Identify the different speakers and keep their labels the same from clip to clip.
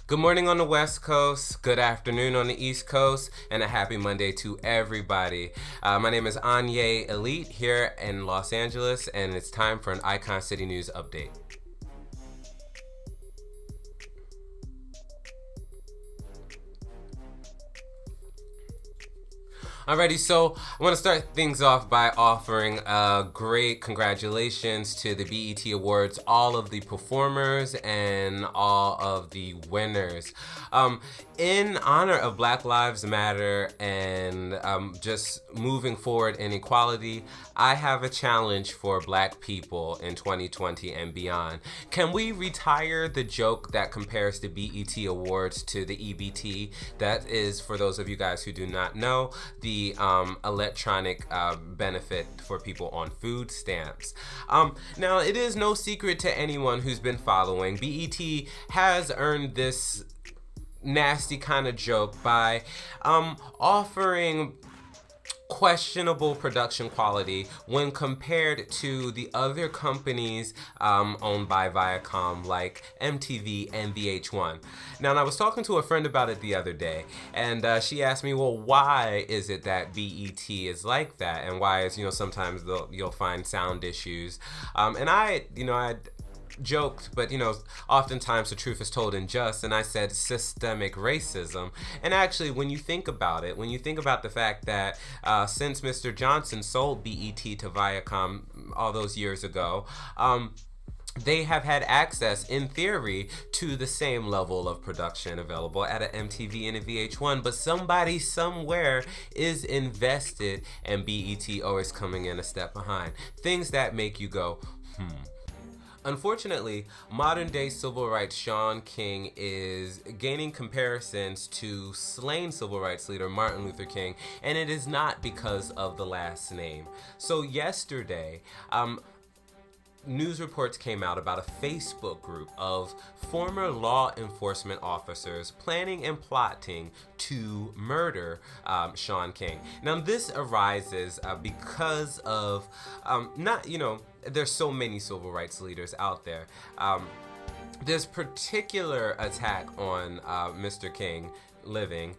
Speaker 1: Good morning on the West Coast, good afternoon on the East Coast, and a happy Monday to everybody. My name is ANYE Elite here in Los Angeles, and it's time for an Icon City News update. Alrighty, so I want to start things off by offering great congratulations to the BET Awards, all of the performers and all of the winners. In honor of Black Lives Matter and just moving forward in equality, I have a challenge for Black people in 2020 and beyond. Can we retire the joke that compares the BET Awards to the EBT? That is, for those of you guys who do not know, the electronic benefit for people on food stamps. Now, it is no secret to anyone who's been following, BET has earned this nasty kind of joke by offering questionable production quality when compared to the other companies owned by Viacom like MTV and VH1. Now, I was talking to a friend about it the other day, and she asked me, well, why is it that BET is like that, and why is, sometimes you'll find sound issues, and I joked, but oftentimes the truth is told in jest, and I said systemic racism. And actually, when you think about it, when you think about the fact that since Mr. Johnson sold BET to Viacom all those years ago, they have had access, in theory, to the same level of production available at an MTV and a VH1, but somebody somewhere is invested, and BET always coming in a step behind. Things that make you go, Unfortunately, modern-day civil rights Shaun King is gaining comparisons to slain civil rights leader Martin Luther King, and it is not because of the last name. So yesterday, news reports came out about a Facebook group of former law enforcement officers planning and plotting to murder Shaun King. Now, this arises because of there's so many civil rights leaders out there. This particular attack on Mr. King living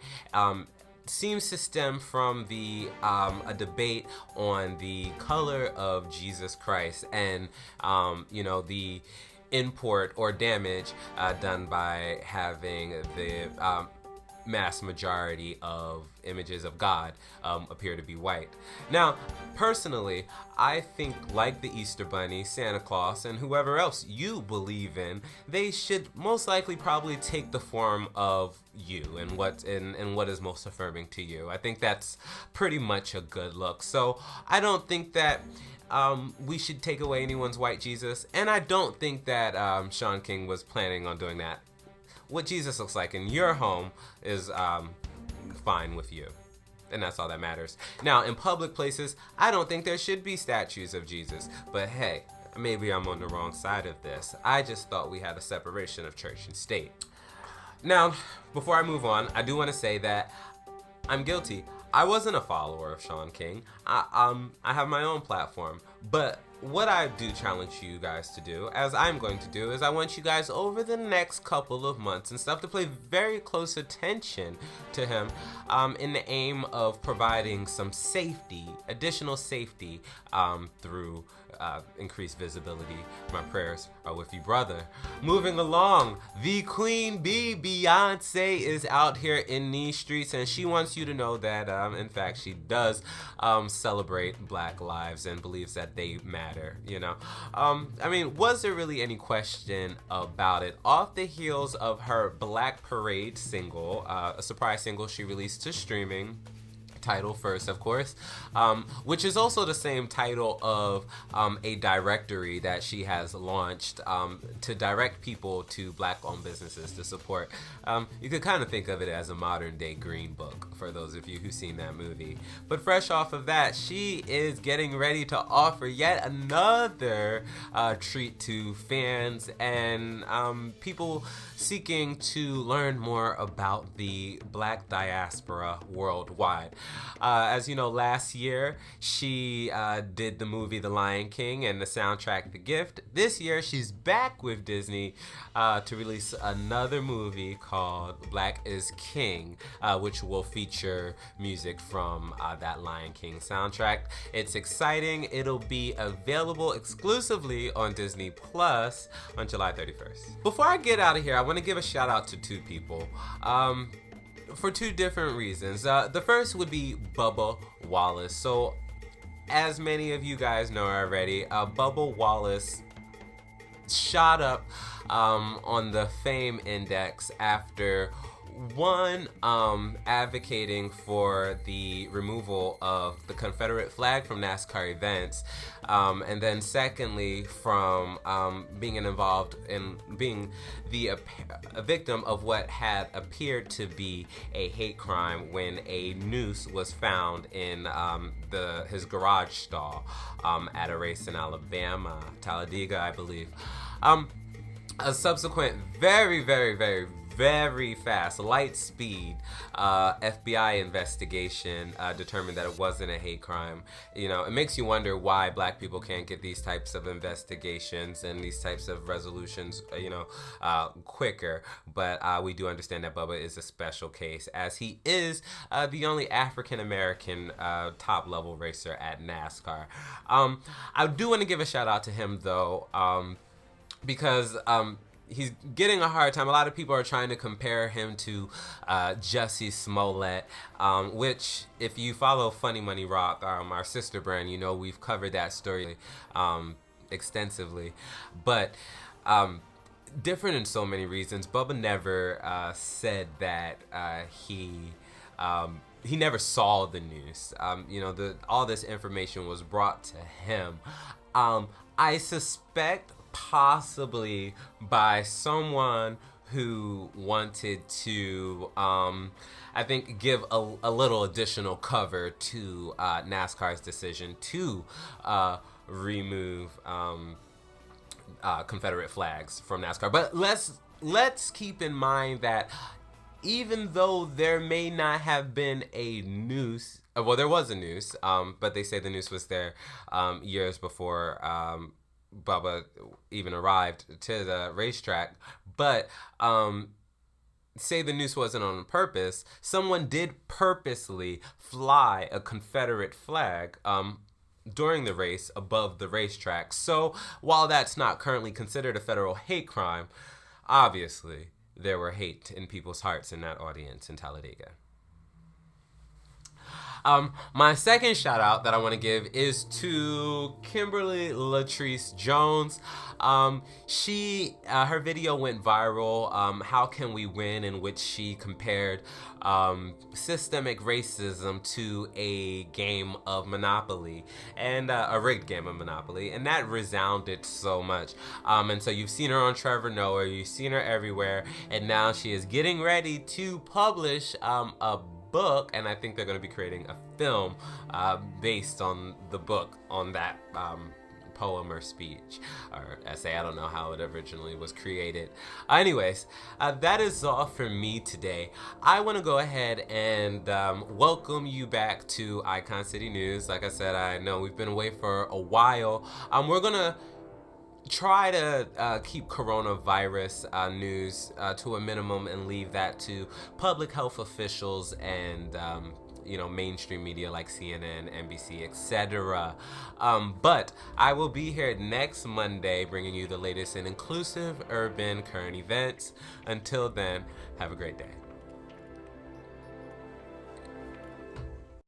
Speaker 1: seems to stem from a debate on the color of Jesus Christ and the import or damage done by having the mass majority of images of God appear to be white. Now, personally, I think, like the Easter Bunny, Santa Claus, and whoever else you believe in, they should most likely probably take the form of you and what is most affirming to you. I think that's pretty much a good look. So I don't think that we should take away anyone's white Jesus, and I don't think that Shaun King was planning on doing that. What Jesus looks like in your home is fine with you. And that's all that matters. Now, in public places, I don't think there should be statues of Jesus. But hey, maybe I'm on the wrong side of this. I just thought we had a separation of church and state. Now, before I move on, I do want to say that I'm guilty. I wasn't a follower of Shaun King. I have my own platform. But what I do challenge you guys to do, as I'm going to do, is I want you guys over the next couple of months and stuff to pay very close attention to him in the aim of providing some safety, additional safety through increased visibility. My prayers are with you, brother. Moving along, the Queen Bee, Beyonce, is out here in these streets, and she wants you to know that, in fact, she does celebrate Black lives and believes that they matter, was there really any question about it? Off the heels of her Black Parade single, a surprise single she released to streaming, title first, of course, which is also the same title of a directory that she has launched to direct people to Black-owned businesses to support. You could kind of think of it as a modern-day Green Book for those of you who've seen that movie. But fresh off of that, she is getting ready to offer yet another treat to fans and people seeking to learn more about the Black diaspora worldwide. As you know, last year she did the movie The Lion King and the soundtrack The Gift. This year she's back with Disney to release another movie called Black is King, which will feature music from that Lion King soundtrack. It's exciting. It'll be available exclusively on Disney Plus on July 31st. Before I get out of here, I want to give a shout out to two people. For two different reasons. The first would be Bubba Wallace. So, as many of you guys know already, Bubba Wallace shot up on the fame index after one, advocating for the removal of the Confederate flag from NASCAR events, and then secondly, from being involved in being a victim of what had appeared to be a hate crime when a noose was found in his garage stall at a race in Alabama, Talladega, I believe. A subsequent very fast, light speed FBI investigation determined that it wasn't a hate crime. You know, it makes you wonder why black people can't get these types of investigations and these types of resolutions, quicker. But we do understand that Bubba is a special case, as he is the only African American top level racer at NASCAR. I do want to give a shout out to him though, because he's getting a hard time. A lot of people are trying to compare him to Jussie Smollett, which, if you follow Funny Money Rock, our sister brand, you know we've covered that story extensively. But different in so many reasons. Bubba never said that he never saw the news. All this information was brought to him. I suspect possibly by someone who wanted to, I think, give a little additional cover to NASCAR's decision to remove Confederate flags from NASCAR. But let's keep in mind that even though there may not have been a noose, well, there was a noose, but they say the noose was there years before Bubba even arrived to the racetrack. But say the noose wasn't on purpose, someone did purposely fly a Confederate flag during the race above the racetrack. So while that's not currently considered a federal hate crime, obviously there were hate in people's hearts in that audience in Talladega. My second shout out that I want to give is to Kimberly Latrice Jones. Her video went viral, How Can We Win, in which she compared systemic racism to a game of Monopoly, and a rigged game of Monopoly, and that resounded so much. And so you've seen her on Trevor Noah, you've seen her everywhere, and now she is getting ready to publish a book, and I think they're going to be creating a film based on the book, on that poem or speech or essay. I don't know how it originally was created. Anyways, that is all for me today. I want to go ahead and welcome you back to Icon City News. Like I said, I know we've been away for a while. We're going to try to keep coronavirus news to a minimum and leave that to public health officials and mainstream media like CNN, NBC, etc. But I will be here next Monday bringing you the latest in inclusive urban current events. Until then, have a great day.